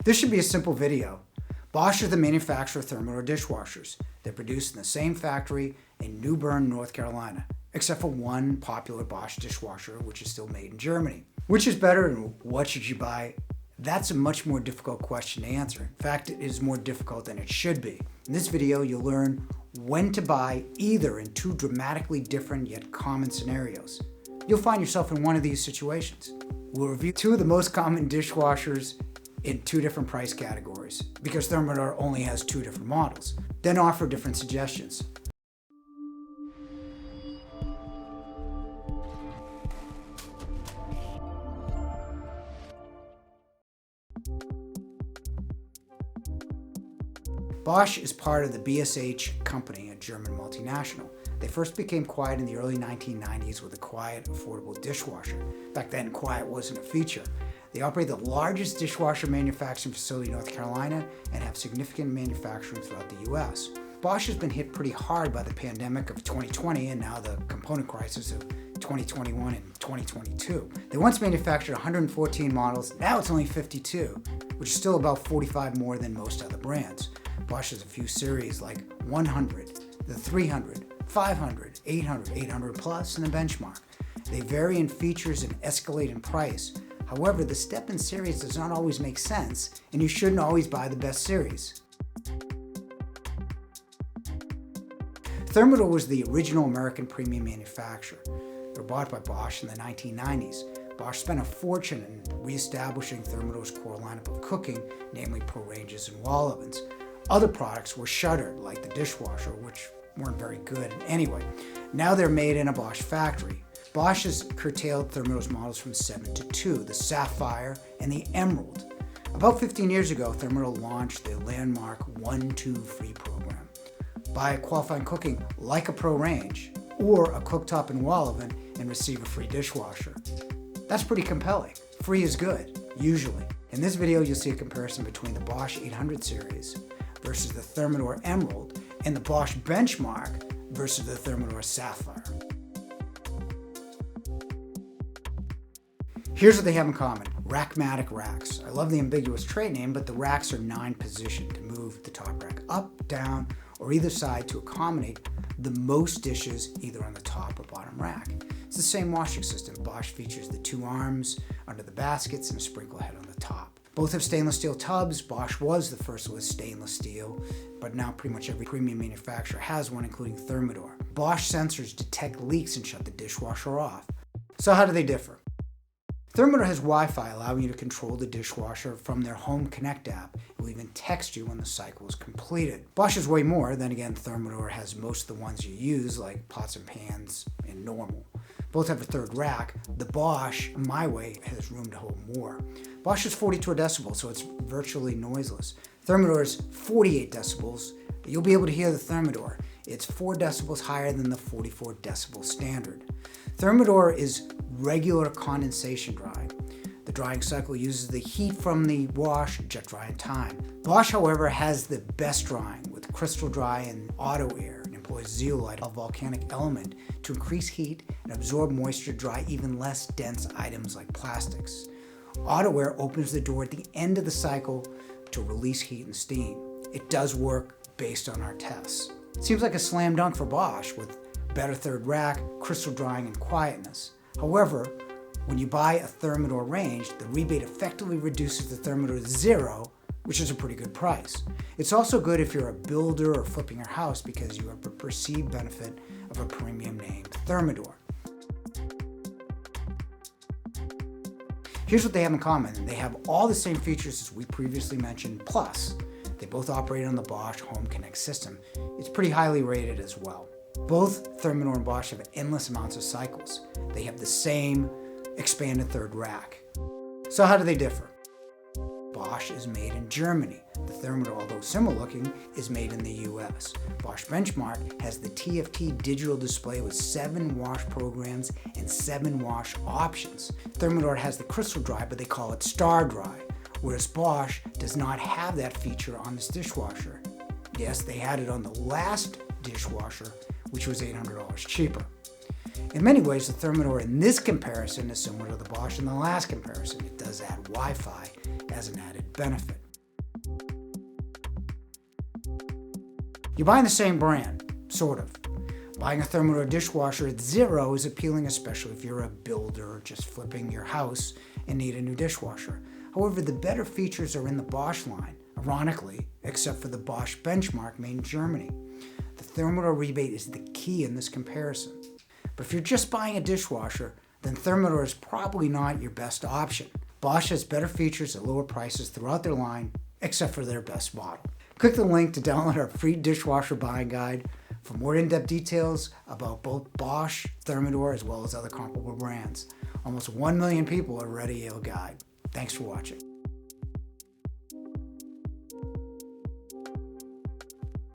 This should be a simple video. Bosch is the manufacturer of Thermador dishwashers. They're produced in the same factory in New Bern, North Carolina, except for one popular Bosch dishwasher, which is still made in Germany. Which is better and what should you buy? That's a much more difficult question to answer. In fact, it is more difficult than it should be. In this video, you'll learn when to buy either in two dramatically different yet common scenarios. You'll find yourself in one of these situations. We'll review two of the most common dishwashers in two different price categories, because Thermador only has two different models, then offer different suggestions. Bosch is part of the BSH company, a German multinational. They first became quiet in the early 1990s with a quiet, affordable dishwasher. Back then, quiet wasn't a feature. They operate the largest dishwasher manufacturing facility in North Carolina and have significant manufacturing throughout the US. Bosch has been hit pretty hard by the pandemic of 2020 and now the component crisis of 2021 and 2022. They once manufactured 114 models, now it's only 52, which is still about 45 more than most other brands. Bosch has a few series like 100, the 300, 500, 800, 800 Plus, and the Benchmark. They vary in features and escalate in price. However, the step in series does not always make sense, and you shouldn't always buy the best series. Thermador was the original American premium manufacturer. They were bought by Bosch in the 1990s. Bosch spent a fortune in reestablishing Thermador's core lineup of cooking, namely Pro Ranges and wall ovens. Other products were shuttered, like the dishwasher, which weren't very good anyway. Now they're made in a Bosch factory. Bosch has curtailed Thermador's models from 7 to 2, the Sapphire and the Emerald. About 15 years ago, Thermador launched the landmark 1-2 free program. Buy a qualifying cooking like a Pro Range or a cooktop and wall oven and receive a free dishwasher. That's pretty compelling. Free is good, usually. In this video, you'll see a comparison between the Bosch 800 series versus the Thermador Emerald and the Bosch Benchmark versus the Thermador Sapphire. Here's what they have in common. Rackmatic racks. I love the ambiguous trade name, but the racks are 9-positioned to move the top rack up, down, or either side to accommodate the most dishes either on the top or bottom rack. It's the same washing system. Bosch features the two arms under the baskets and a sprinkler head on the top. Both have stainless steel tubs. Bosch was the first with stainless steel, but now pretty much every premium manufacturer has one, including Thermador. Bosch sensors detect leaks and shut the dishwasher off. So how do they differ? Thermador has Wi-Fi, allowing you to control the dishwasher from their Home Connect app. It will even text you when the cycle is completed. Bosch has way more. Then again, Thermador has most of the ones you use, like pots and pans and normal. Both have a third rack. The Bosch, my way, has room to hold more. Bosch is 42 decibels, so it's virtually noiseless. Thermador is 48 decibels. You'll be able to hear the Thermador. It's 4 decibels higher than the 44 decibel standard. Thermador is regular condensation drying. The drying cycle uses the heat from the wash to jet dry in time. Bosch, however, has the best drying with crystal dry and auto air and employs zeolite, a volcanic element, to increase heat and absorb moisture to dry even less dense items like plastics. Auto air opens the door at the end of the cycle to release heat and steam. It does work based on our tests. It seems like a slam dunk for Bosch with better third rack, crystal drying, and quietness. However, when you buy a Thermador range, the rebate effectively reduces the Thermador to 0, which is a pretty good price. It's also good if you're a builder or flipping your house because you have the perceived benefit of a premium name, Thermador. Here's what they have in common. They have all the same features as we previously mentioned, plus they both operate on the Bosch Home Connect system. It's pretty highly rated as well. Both Thermador and Bosch have endless amounts of cycles. They have the same expanded third rack. So how do they differ? Bosch is made in Germany. The Thermador, although similar looking, is made in the US. Bosch Benchmark has the TFT digital display with 7 wash programs and 7 wash options. Thermador has the crystal dry, but they call it star dry, whereas Bosch does not have that feature on this dishwasher. Yes, they had it on the last dishwasher, which was $800 cheaper. In many ways, the Thermador in this comparison is similar to the Bosch in the last comparison. It does add Wi-Fi as an added benefit. You're buying the same brand, sort of. Buying a Thermador dishwasher at $0 is appealing, especially if you're a builder just flipping your house and need a new dishwasher. However, the better features are in the Bosch line, ironically, except for the Bosch benchmark made in Germany. The Thermador rebate is the key in this comparison. But if you're just buying a dishwasher, then Thermador is probably not your best option. Bosch has better features at lower prices throughout their line, except for their best model. Click the link to download our free dishwasher buying guide for more in-depth details about both Bosch, Thermador, as well as other comparable brands. Almost 1 million people have read a guide. Thanks for watching.